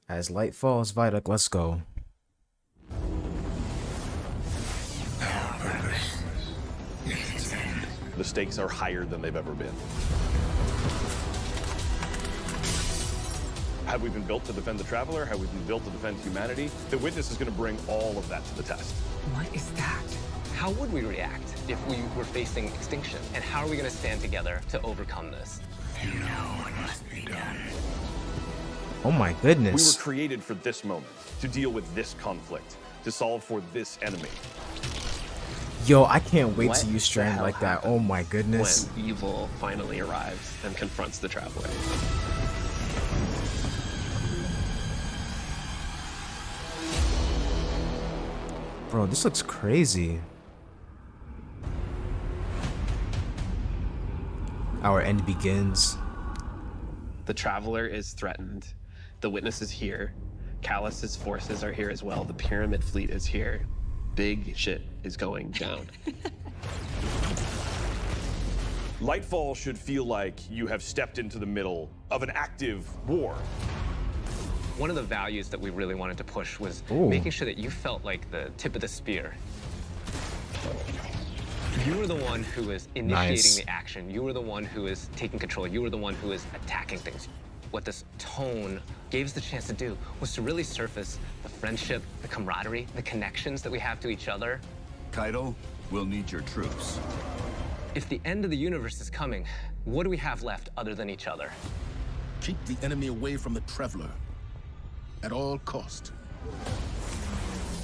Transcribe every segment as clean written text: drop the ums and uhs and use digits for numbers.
As light falls, Vidoc, let's go. The stakes are higher than they've ever been. Have we been built to defend the Traveler? Have we been built to defend humanity? The Witness is going to bring all of that to the test. What is that? How would we react if we were facing extinction? And how are we going to stand together to overcome this? You know what must be done. Oh my We goodness. were created for this moment, to deal with this conflict, to solve for this enemy. Yo, I can't wait What to use the Strand hell like that. Oh my goodness. When evil finally arrives and confronts the Traveler. Bro, this looks crazy. Our end begins. The Traveler is threatened. The Witness is here. Callus's forces are here as well. The Pyramid fleet is here. Big shit is going down. Lightfall should feel like you have stepped into the middle of an active war. One of the values that we really wanted to push was Ooh. making sure that you felt like the tip of the spear. You were the one who was initiating Nice. the action. You were the one who was taking control. You were the one who was attacking things. What this tone gave us the chance to do was to really surface the friendship, the camaraderie, the connections that we have to each other. Kaido, we'll need your troops. If the end of the universe is coming, what do we have left other than each other? Keep the enemy away from the Traveler at all cost.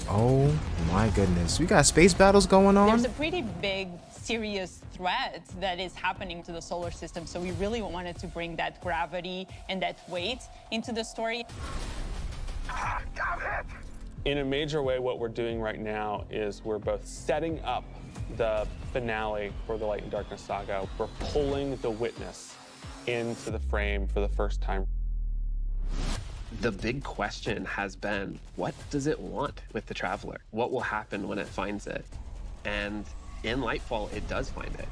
Oh my goodness. We got space battles going on? There's a pretty big, serious threat that is happening to the solar system, so we really wanted to bring that gravity and that weight into the story. In a major way, what we're doing right now is we're both setting up the finale for the Light and Darkness saga. We're pulling the Witness into the frame for the first time. The big question has been, what does it want with the Traveler? What will happen when it finds it? And in Lightfall, it does find it.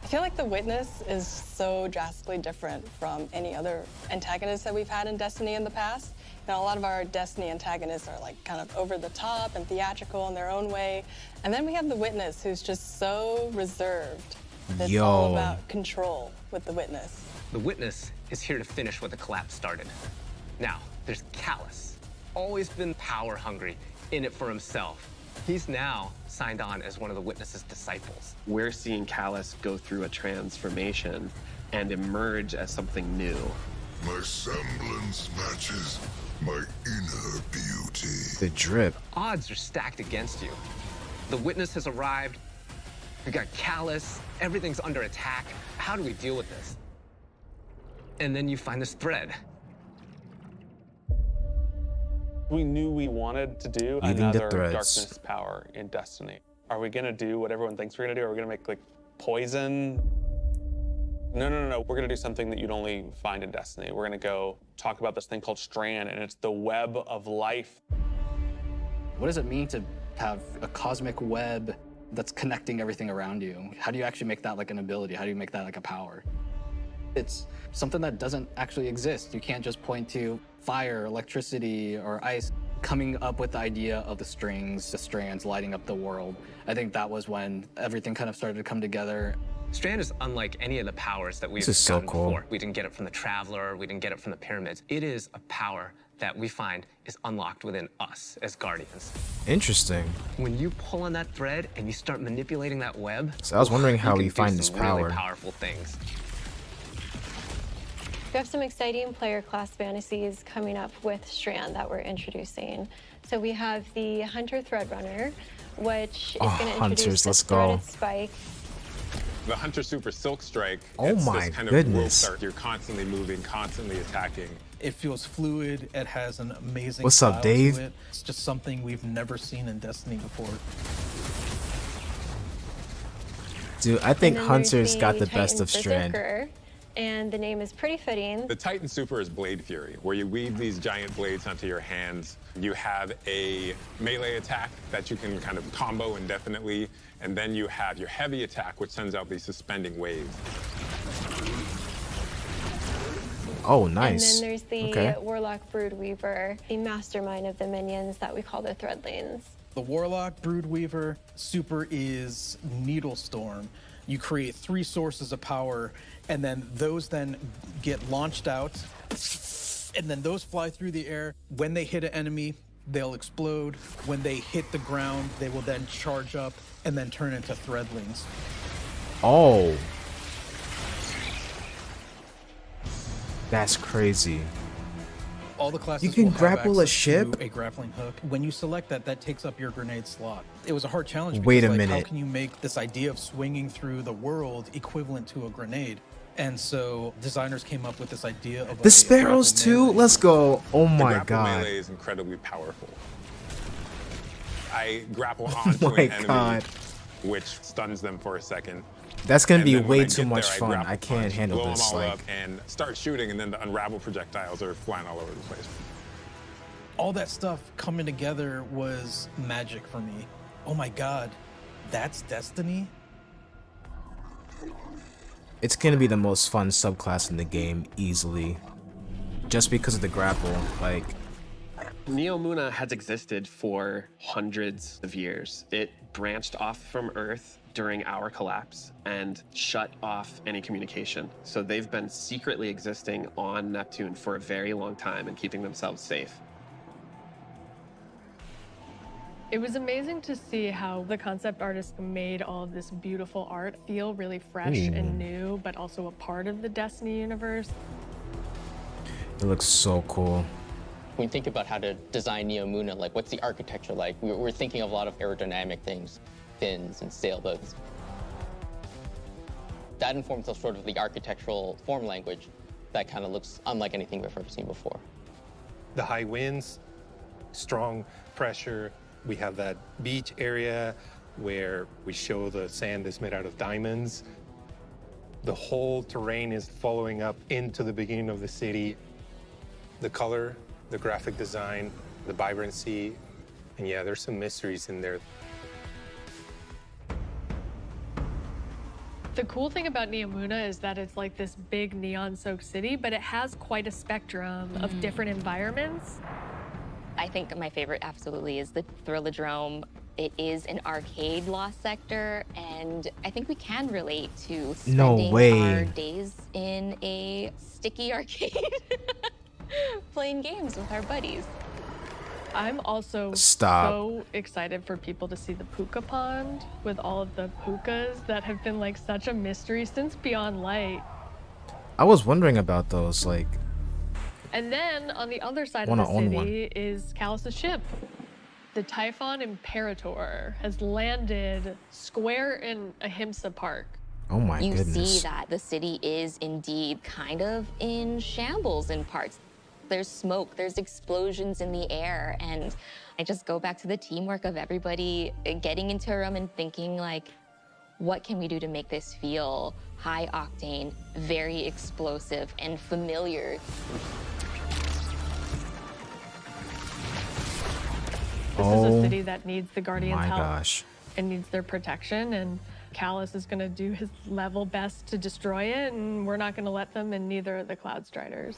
I feel like the Witness is so drastically different from any other antagonist that we've had in Destiny in the past. Now, a lot of our Destiny antagonists are like kind of over the top and theatrical in their own way. And then we have the Witness, who's just so reserved. It's all Yo. about control with the Witness. The Witness is here to finish what the collapse started. Now, there's Callus, always been power hungry, in it for himself. He's now signed on as one of the Witness's disciples. We're seeing Callus go through a transformation and emerge as something new. My semblance matches my inner beauty. The drip. Odds are stacked against you. The Witness has arrived. We got Callus. Everything's under attack. How do we deal with this? And then you find this thread. We knew we wanted to do Leaving the another threads. Darkness power in Destiny. Are we gonna do what everyone thinks we're gonna do? Are we gonna make like poison? No. We're gonna do something that you'd only find in Destiny. We're gonna go talk about this thing called Strand, and it's the web of life. What does it mean to have a cosmic web that's connecting everything around you? How do you actually make that like an ability? How do you make that like a power? It's something that doesn't actually exist. You can't just point to fire, electricity, or ice. Coming up with the idea of the strings, the strands lighting up the world. I think that was when everything kind of started to come together. Strand is unlike any of the powers that we've This is so gotten cool. before. We didn't get it from the Traveler, we didn't get it from the Pyramids. It is a power that we find is unlocked within us as Guardians. Interesting. When you pull on that thread and you start manipulating that web, So I was wondering how you we can do find this some really power. powerful things. We have some exciting player class fantasies coming up with Strand that we're introducing. So we have the Hunter Threadrunner, which is Oh, going to Hunters, introduce let's this go. threaded spike. The Hunter Super Silk Strike. Oh it's my this kind goodness. Of rope that you're constantly moving, constantly attacking. It feels fluid. It has an amazing What's up, style Dave? to it. It's just something we've never seen in Destiny before. Dude, I think And then Hunter's there's got the Titan best of Strand. Berserker, and the name is pretty fitting. The Titan Super is Blade Fury, where you weave these giant blades onto your hands. You have a melee attack that you can kind of combo indefinitely, and then you have your heavy attack, which sends out these suspending waves. Oh, nice. And then there's the Okay. Warlock Broodweaver, the mastermind of the minions that we call the Threadlings. The Warlock Broodweaver super is Needlestorm. You create 3 sources of power, and then those then get launched out, and then those fly through the air. When they hit an enemy, they'll explode. When they hit the ground, they will then charge up and then turn into Threadlings. Oh. That's crazy. All the classes You can will have grapple a access ship? to a grappling hook. When you select that, that takes up your grenade slot. It was a hard challenge because, Wait a like, how minute. can you make this idea of swinging through the world equivalent to a grenade? And so designers came up with this idea of The sparrows too? Let's go. Oh The my grapple god. melee is incredibly powerful. I grapple onto my an enemy, God. which stuns them for a second. That's gonna And be then when way I too get much there, fun. grapple I can't punch, handle blow this. them all Like, up and start shooting, and then the unravel projectiles are flying all over the place. all that stuff coming together was magic for me. Oh my god, that's Destiny? it's gonna be the most fun subclass in the game, easily. Just because of the grapple. Like, Neomuna has existed for hundreds of years. It branched off from Earth during our collapse and shut off any communication. So they've been secretly existing on Neptune for a very long time and keeping themselves safe. It was amazing to see how the concept artist made all of this beautiful art feel really fresh and new, but also a part of the Destiny universe. it looks so cool. When you think about how to design Neomuna, like what's the architecture like? We're thinking of a lot of aerodynamic things, fins and sailboats. That informs us sort of the architectural form language that kind of looks unlike anything we've ever seen before. The high winds, strong pressure. We have that beach area where we show the sand is made out of diamonds. The whole terrain is following up into the beginning of the city. The color, the graphic design, the vibrancy, and yeah, there's some mysteries in there. The cool thing about Neomuna is that it's like this big neon-soaked city, but it has quite a spectrum of different environments. I think my favorite absolutely is the Thrillodrome. It is an arcade lost sector, and I think we can relate to spending our days in a sticky arcade playing games with our buddies. I'm also so excited for people to see the puka pond with all of the pukas that have been like such a mystery since Beyond Light. I was wondering about those, like, And then on the other side of the city is Callus's ship. The Typhon Imperator has landed square in Ahimsa Park. oh my You goodness. see that the city is indeed kind of in shambles in parts. There's smoke, there's explosions in the air, and I just go back to the teamwork of everybody getting into a room and thinking like, what can we do to make this feel high octane, very explosive, and familiar? This is a city that needs the Guardians' my help gosh. and needs their protection, and Callus is gonna do his level best to destroy it, and we're not gonna let them, and neither are the Cloud Striders.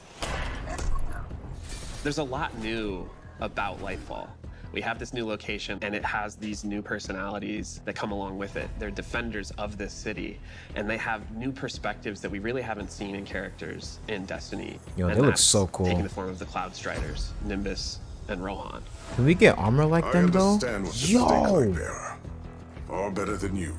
There's a lot new about Lightfall. We have this new location, and it has these new personalities that come along with it. They're defenders of this city, and they have new perspectives that we really haven't seen in characters in Destiny. Yo, And they look that's so cool. taking the form of the Cloud Striders, Nimbus, and Rohan. Can we get armor like them though? understand what the Yo! stake like bearer. Far better than you.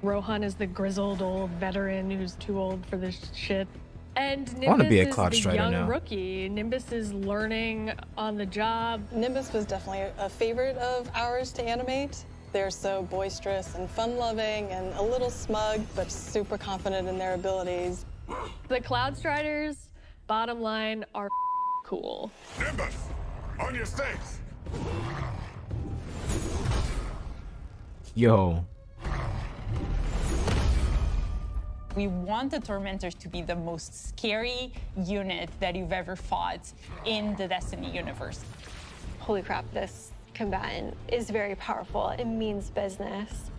Rohan is the grizzled old veteran who's too old for this shit. And I wanna Nimbus be a is Cloud the Strider young now. rookie. Nimbus is learning on the job. Nimbus was definitely a favorite of ours to animate. They're so boisterous and fun-loving and a little smug, but super confident in their abilities. The Cloud Striders, bottom line, are cool. Nimbus, on your stakes. Yo. We want the Tormentors to be the most scary unit that you've ever fought in the Destiny universe. Holy crap, this combatant is very powerful. It means business.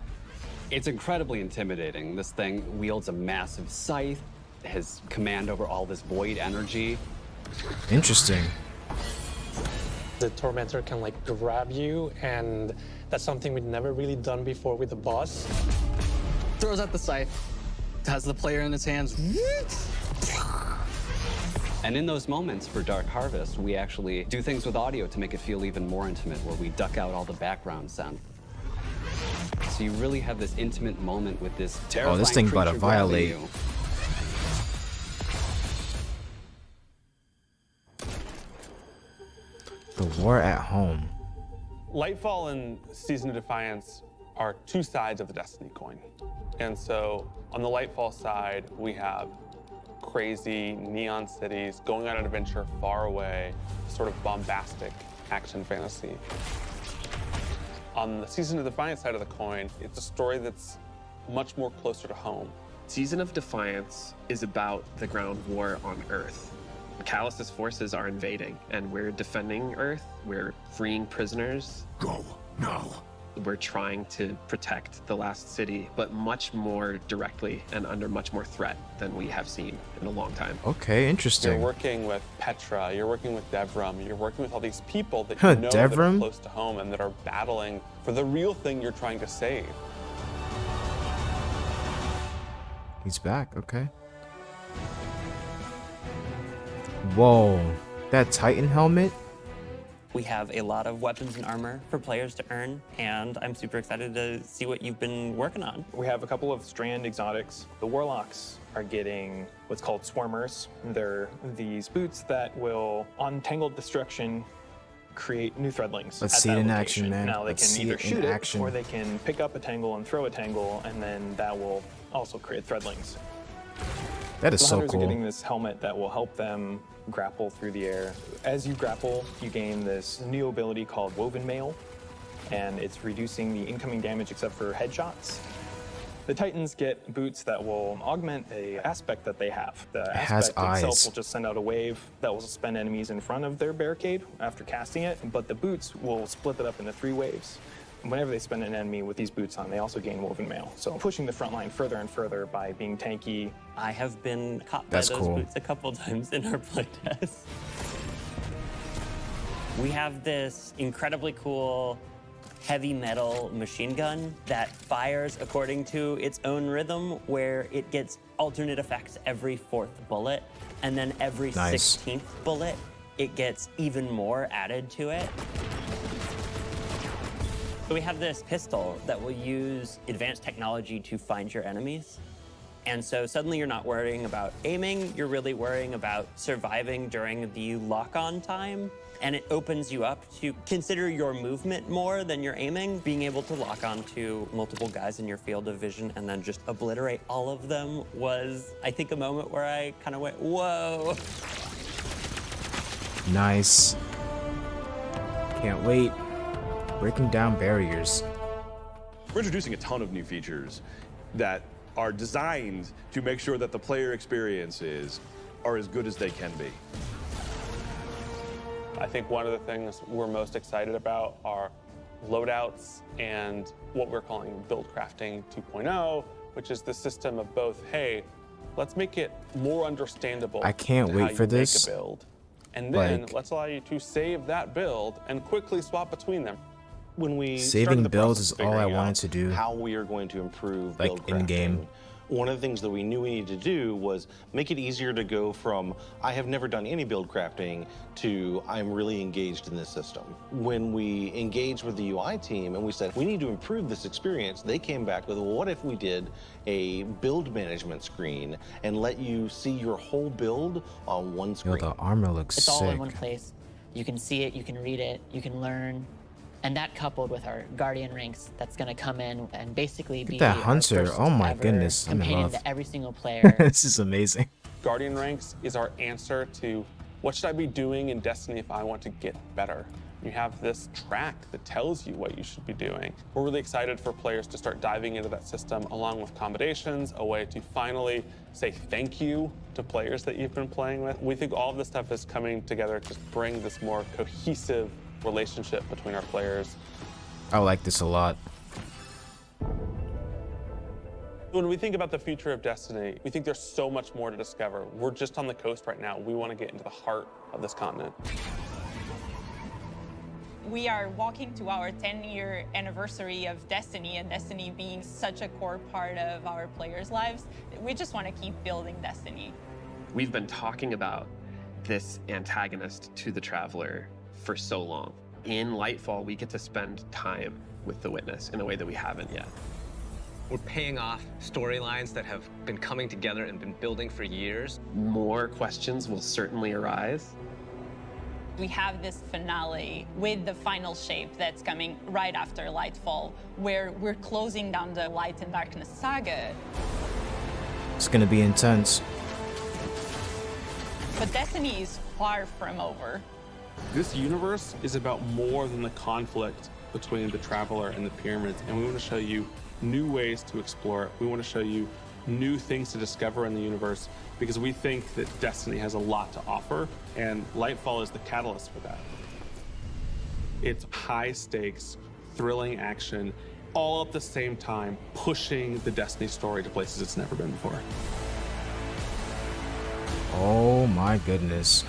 It's incredibly intimidating. This thing wields a massive scythe. his command over all this void energy. Interesting. The Tormentor can like grab you, and that's something we'd never really done before with the boss. Throws out the scythe, has the player in his hands. And in those moments for Dark Harvest, we actually do things with audio to make it feel even more intimate, where we duck out all the background sound. So you really have this intimate moment with this terrifying this thing about to creature grabbing violate. you. The war at home. Lightfall and Season of Defiance are two sides of the Destiny coin. And so on the Lightfall side, we have crazy neon cities going on an adventure far away, sort of bombastic action fantasy. On the Season of Defiance side of the coin, it's a story that's much more closer to home. Season of Defiance is about the ground war on Earth. Callus's forces are invading, and we're defending Earth. We're freeing prisoners. Go now. We're trying to protect the last city, but much more directly and under much more threat than we have seen in a long time. Okay, interesting. You're working with Petra, you're working with Devram, you're working with all these people that you know that are Devram? close to home and that are battling for the real thing you're trying to save. He's back, okay. Whoa, that Titan helmet? We have a lot of weapons and armor for players to earn, and I'm super excited to see what you've been working on. We have a couple of Strand exotics. The Warlocks are getting what's called Swarmers. They're these boots that will, on Tangled Destruction, create new threadlings. Let's at see that it in location. action, man. Now they Let's can see either it in shoot it, action. or they can pick up a tangle and throw a tangle, and then that will also create threadlings. That is The so hunters cool. are getting this helmet that will help them grapple through the air. As you grapple, you gain this new ability called Woven Mail, and it's reducing the incoming damage except for headshots. The Titans get boots that will augment a aspect that they have. The has aspect itself eyes. will just send out a wave that will suspend enemies in front of their barricade after casting it, but the boots will split it up into 3 waves. Whenever they spin an enemy with these boots on, they also gain Woven Mail. So pushing the front line further and further by being tanky. I have been caught That's by those cool. boots a couple times in our playtest. We have this incredibly cool heavy metal machine gun that fires according to its own rhythm, where it gets alternate effects every 4th bullet, and then every Nice. 16th bullet, it gets even more added to it. So we have this pistol that will use advanced technology to find your enemies. And so suddenly you're not worrying about aiming, you're really worrying about surviving during the lock-on time. And it opens you up to consider your movement more than your aiming. Being able to lock on to multiple guys in your field of vision and then just obliterate all of them was, I think, a moment where I kind of went, whoa. Nice. Can't wait. Breaking down barriers. We're introducing a ton of new features that are designed to make sure that the player experiences are as good as they can be. I think one of the things we're most excited about are loadouts and what we're calling build crafting 2.0, which is the system of both, hey, let's make it more understandable. I can't to wait how you for make this. a build. And then Like- let's allow you to save that build and quickly swap between them. When we Saving started the builds process is all I figuring wanted out to do. how we are going to improve Like, build in-game. crafting, one of the things that we knew we needed to do was make it easier to go from I have never done any build crafting to I'm really engaged in this system. When we engaged with the UI team and we said we need to improve this experience, they came back with, well, what if we did a build management screen and let you see your whole build on one Yo, screen? the armor looks It's all sick. in one place. You can see it, you can read it, you can learn. And that coupled with our Guardian ranks, that's going to come in and basically be that our hunter. first Oh my ever goodness, I'm in companion love. to every single player. This is amazing. Guardian ranks is our answer to what should I be doing in Destiny if I want to get better? You have this track that tells you what you should be doing. We're really excited for players to start diving into that system along with accommodations, a way to finally say thank you to players that you've been playing with. We think all of this stuff is coming together to bring this more cohesive relationship between our players. I like this a lot. When we think about the future of Destiny, we think there's so much more to discover. We're just on the coast right now. We want to get into the heart of this continent. We are walking to our 10-year anniversary of Destiny, and Destiny being such a core part of our players' lives. We just want to keep building Destiny. We've been talking about this antagonist to the Traveler for so long. In Lightfall, we get to spend time with the Witness in a way that we haven't yet. We're paying off storylines that have been coming together and been building for years. More questions will certainly arise. We have this finale with the final shape that's coming right after Lightfall, where we're closing down the Light and Darkness saga. It's gonna be intense. But Destiny is far from over. This universe is about more than the conflict between the Traveler and the Pyramids, and we want to show you new ways to explore it. We want to show you new things to discover in the universe because we think that Destiny has a lot to offer, and Lightfall is the catalyst for that. It's high stakes, thrilling action, all at the same time, pushing the Destiny story to places it's never been before. Oh my goodness.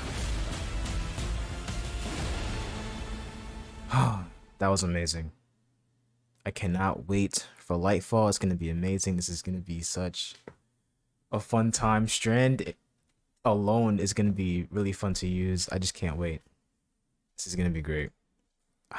That was amazing. I cannot wait for Lightfall. It's going to be amazing. This is going to be such a fun time. Strand alone is going to be really fun to use. I just can't wait. This is going to be great.